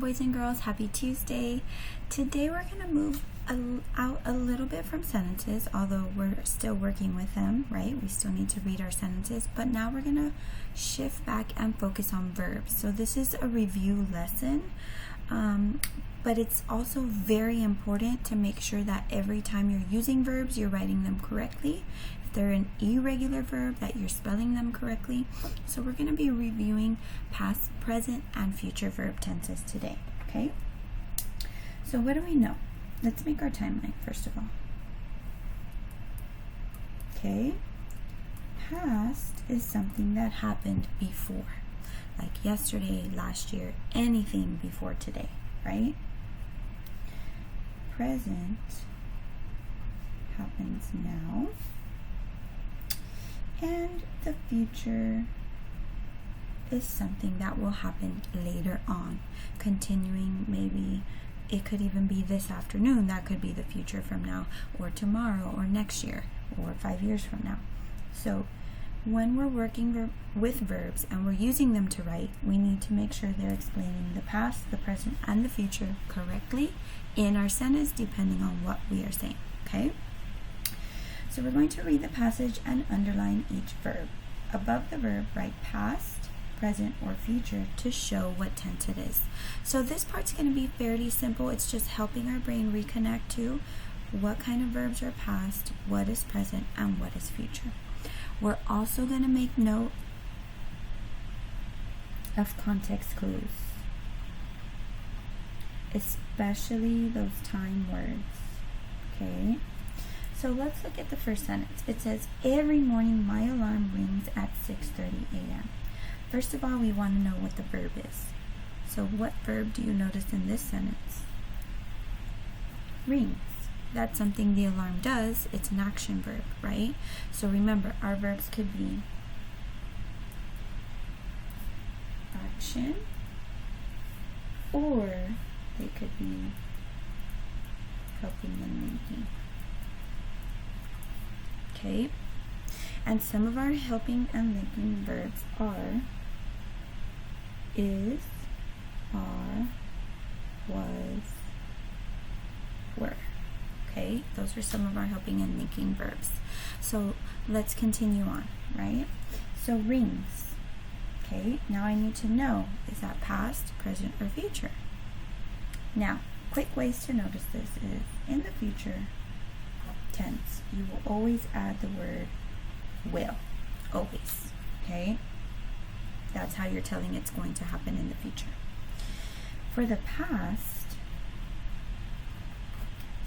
boys and girls, happy Tuesday. Today we're going to move out a little bit from sentences, although we're still working with them, right? We still need to read our sentences, but now we're going to shift back and focus on verbs. So this is a review lesson, but it's also very important to make sure that every time you're using verbs, you're writing them correctly. If they're an irregular verb, that you're spelling them correctly. So we're going to be reviewing past, present, and future verb tenses today, okay? So what do we know? Let's make our timeline first of all. Okay, past is something that happened before, like yesterday, last year, anything before today, right? Present happens now, and the future is something that will happen later on, continuing. Maybe it could even be this afternoon. That could be the future from now, or tomorrow, or next year, or 5 years from now. So when we're working with verbs and we're using them to write, we need to make sure they're explaining the past, the present, and the future correctly in our sentence, depending on what we are saying, okay? So we're going to read the passage and underline each verb. Above the verb, write past, present, or future to show what tense it is. So this part's going to be fairly simple. It's just helping our brain reconnect to what kind of verbs are past, what is present, and what is future. We're also going to make note of context clues, especially those time words, okay? So let's look at the first sentence. It says, every morning my alarm rings at 6:30 a.m. First of all, we want to know what the verb is. So what verb do you notice in this sentence? Rings. That's something the alarm does. It's an action verb, right? So remember, our verbs could be action, or they could be helping and linking. Okay? And some of our helping and linking verbs are is, are, was, were. Okay, those are some of our helping and linking verbs. So let's continue on, right? So rings. Okay, now I need to know, is that past, present, or future? Now, quick ways to notice this is in the future tense, you will always add the word will. Always. Okay? That's how you're telling it's going to happen in the future. For the past,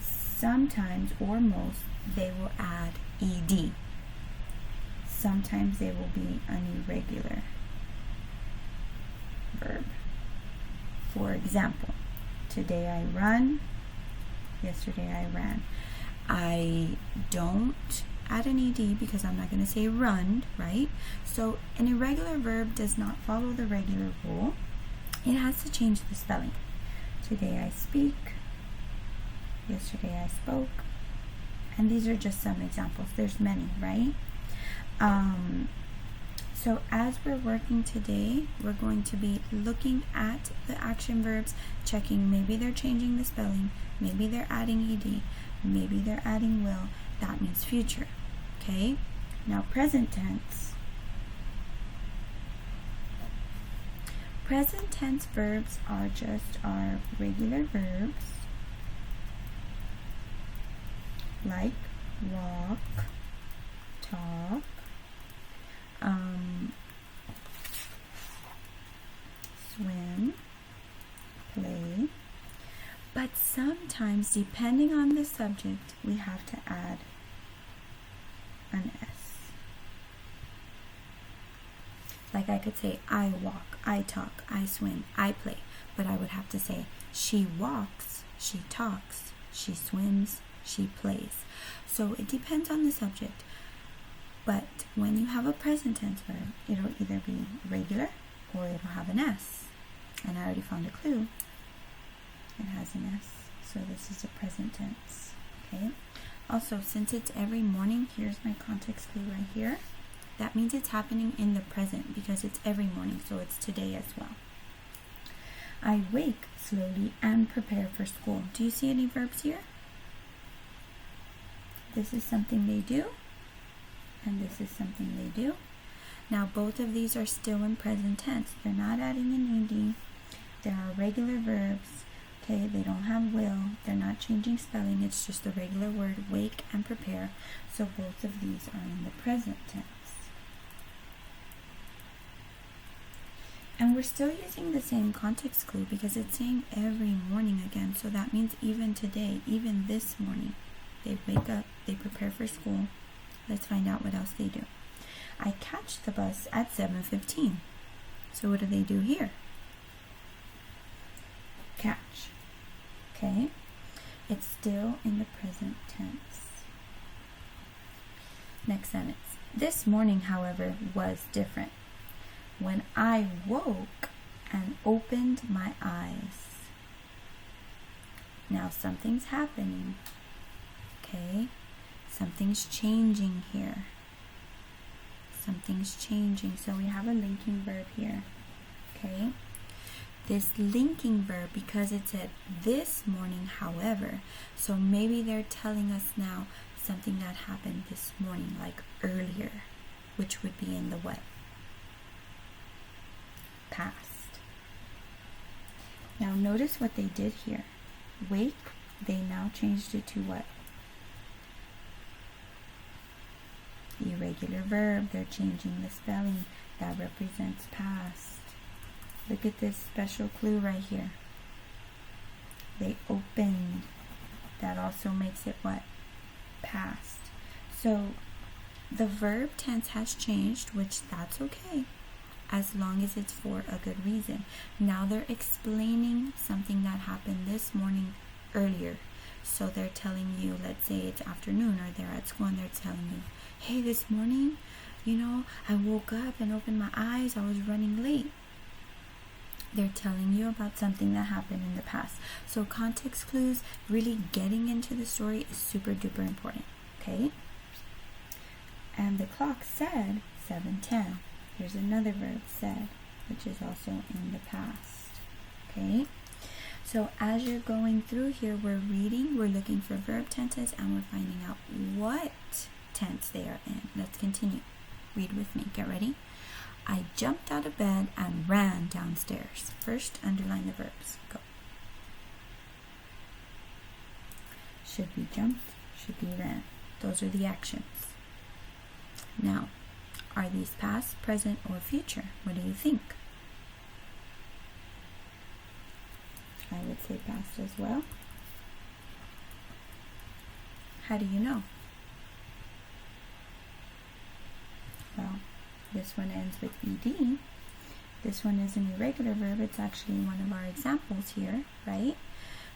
sometimes or most, they will add ed. Sometimes they will be an irregular verb. For example, today I run, yesterday I ran. I don't add an ed because I'm not going to say run, right? So an irregular verb does not follow the regular rule. It has to change the spelling. Today I speak, yesterday I spoke, and these are just some examples. There's many, right? So as we're working today, we're going to be looking at the action verbs, checking maybe they're changing the spelling, maybe they're adding ed, maybe they're adding will. That means future. Okay? Now present tense. Present tense verbs are just our regular verbs, like walk, talk, swim, play. But sometimes, depending on the subject, we have to add an S. Like I could say, I walk, I talk, I swim, I play. But I would have to say, she walks, she talks, she swims, she plays. So it depends on the subject. But when you have a present tense verb, it'll either be regular or it'll have an S. And I already found a clue. It has an S. So this is a present tense. Okay. Also, since it's every morning, here's my context clue right here. That means it's happening in the present because it's every morning, so it's today as well. I wake slowly and prepare for school. Do you see any verbs here? This is something they do, and this is something they do. Now both of these are still in present tense. They're not adding an ed. They are regular verbs. Okay, they don't have will. They're not changing spelling. It's just the regular word wake and prepare. So both of these are in the present tense. And we're still using the same context clue because it's saying every morning again. So that means even today, even this morning, they wake up, they prepare for school. Let's find out what else they do. I catch the bus at 7:15. So what do they do here? Catch. Okay? It's still in the present tense. Next sentence. This morning, however, was different. When I woke and opened my eyes. Now something's happening. Okay? Something's changing here. Something's changing. So we have a linking verb here. Okay? This linking verb, because it said this morning, however, so maybe they're telling us now something that happened this morning, like earlier, which would be in the what? Past. Now notice what they did here. Wake, they now changed it to what? Irregular verb. They're changing the spelling. That represents past. Look at this special clue right here. They opened. That also makes it what? Past. So the verb tense has changed, which that's okay, as long as it's for a good reason. Now they're explaining something that happened this morning earlier. So they're telling you, let's say it's afternoon or they're at school and they're telling you, hey, this morning, I woke up and opened my eyes. I was running late. They're telling you about something that happened in the past. So context clues, really getting into the story is super duper important. Okay? And the clock said 7:10. Here's another verb, said, which is also in the past. Okay? So as you're going through here, we're reading, we're looking for verb tenses, and we're finding out what tense they are in. Let's continue. Read with me. Get ready. I jumped out of bed and ran downstairs. First, underline the verbs. Go. Should be jumped, should be ran. Those are the actions. Now, are these past, present, or future? What do you think? I would say past as well. How do you know? Well, this one ends with ed. This one is an irregular verb. It's actually one of our examples here, right?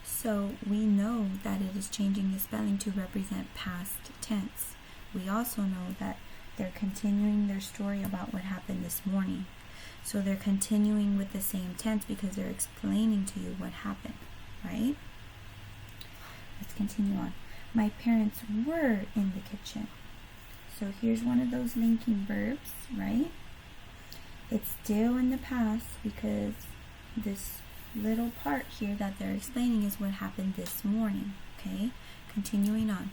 So we know that it is changing the spelling to represent past tense. We also know that they're continuing their story about what happened this morning. So they're continuing with the same tense because they're explaining to you what happened, right? Let's continue on. My parents were in the kitchen. So here's one of those linking verbs, right? It's still in the past because this little part here that they're explaining is what happened this morning, okay? Continuing on.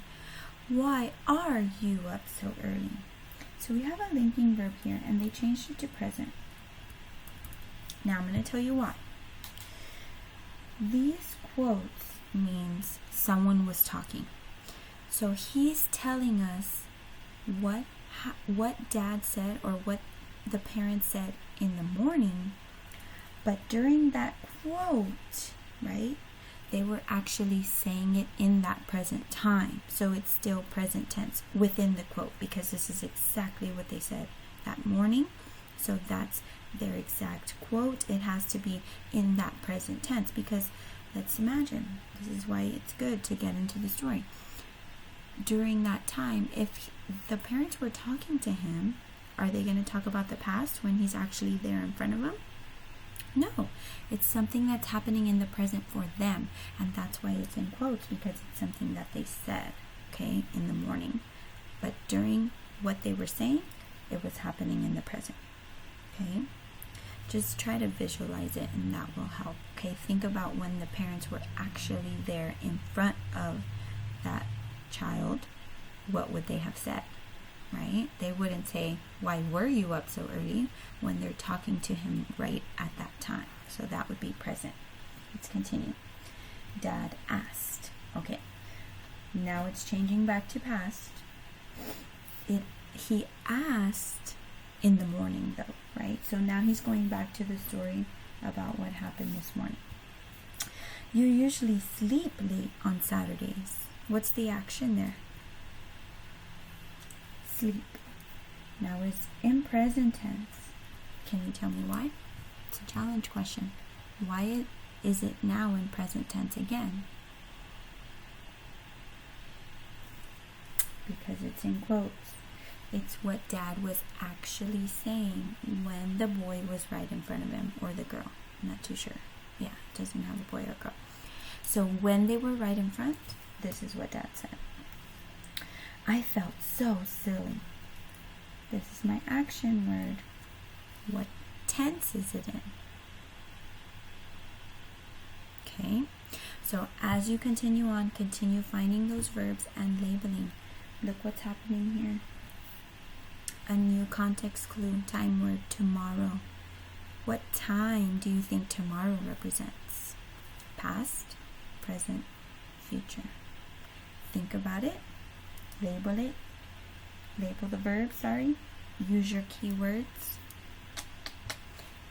Why are you up so early? So we have a linking verb here, and they changed it to present. Now I'm going to tell you why. These quotes means someone was talking. So he's telling us what dad said or what the parents said in the morning, but during that quote, right, they were actually saying it in that present time. So it's still present tense within the quote because this is exactly what they said that morning. So that's their exact quote. It has to be in that present tense because let's imagine, this is why it's good to get into the story. During that time, if the parents were talking to him, are they going to talk about the past when he's actually there in front of them? No, it's something that's happening in the present for them, and that's why it's in quotes, because it's something that they said, okay, in the morning. But during what they were saying, it was happening in the present, okay? Just try to visualize it, and that will help. Okay, think about when the parents were actually there in front of that child. What would they have said, right? They wouldn't say, "Why were you up so early?" when they're talking to him right at that time. So that would be present. Let's continue. Dad asked. Okay, now it's changing back to past. He asked in the morning though, right? So now he's going back to the story about what happened this morning. You usually sleep late on Saturdays. What's the action there? Sleep. Now it's in present tense. Can you tell me why? It's a challenge question. Why is it now in present tense again? Because it's in quotes. It's what Dad was actually saying when the boy was right in front of him, or the girl. I'm not too sure. Yeah, it doesn't have a boy or girl. So when they were right in front, this is what Dad said. I felt so silly. This is my action word. What tense is it in? Okay, so as you continue on, continue finding those verbs and labeling. Look what's happening here. A new context clue, time word, tomorrow. What time do you think tomorrow represents? Past, present, future. Think about it. Label it. Label the verb, Use your keywords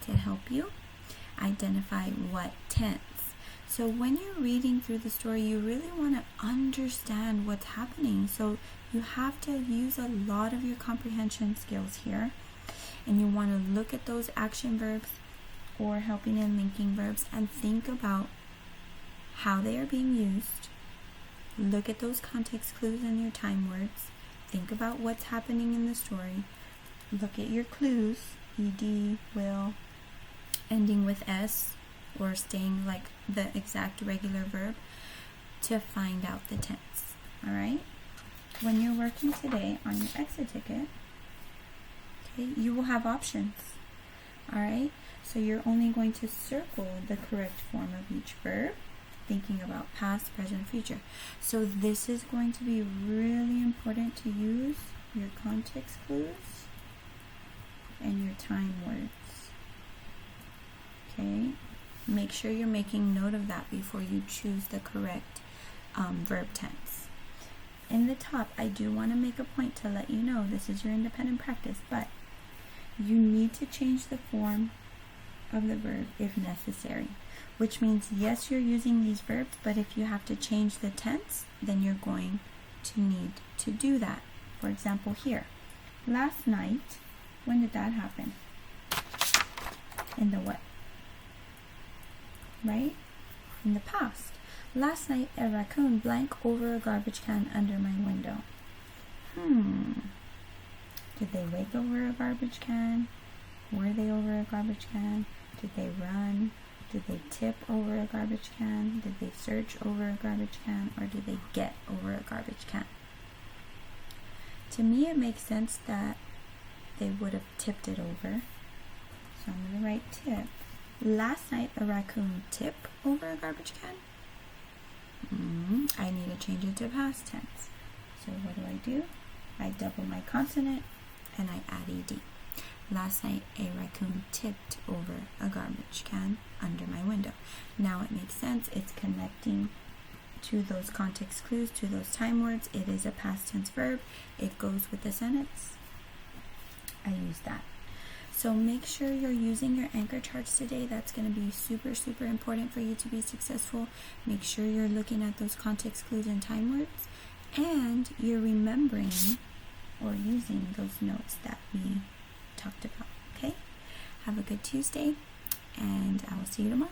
to help you identify what tense. So when you're reading through the story, you really want to understand what's happening. So you have to use a lot of your comprehension skills here. And you want to look at those action verbs or helping and linking verbs and think about how they are being used. Look at those context clues and your time words. Think about what's happening in the story. Look at your clues, ed, will, ending with s, or staying like the exact regular verb, to find out the tense. All right? When you're working today on your exit ticket, okay, you will have options. All right? So you're only going to circle the correct form of each verb, thinking about past, present, future. So this is going to be really important to use your context clues and your time words. Okay? Make sure you're making note of that before you choose the correct verb tense. In the top, I do want to make a point to let you know this is your independent practice, but you need to change the form of the verb if necessary, which means yes, you're using these verbs, but if you have to change the tense, then you're going to need to do that. For example, here, last night, when did that happen? In the what? Right? In the past. Last night, a raccoon blank over a garbage can under my window. Did they wake over a garbage can? Were they over a garbage can? Did they run? Did they tip over a garbage can? Did they search over a garbage can? Or did they get over a garbage can? To me, it makes sense that they would have tipped it over. So I'm going to write tip. Last night, a raccoon tipped over a garbage can. I need to change it to past tense. So what do? I double my consonant and I add ed. Last night, a raccoon tipped over a garbage can under my window. Now it makes sense. It's connecting to those context clues, to those time words. It is a past tense verb. It goes with the sentence. I use that. So make sure you're using your anchor charts today. That's going to be super, super important for you to be successful. Make sure you're looking at those context clues and time words, and you're remembering or using those notes that we talked about. Okay? Have a good Tuesday, and I will see you tomorrow.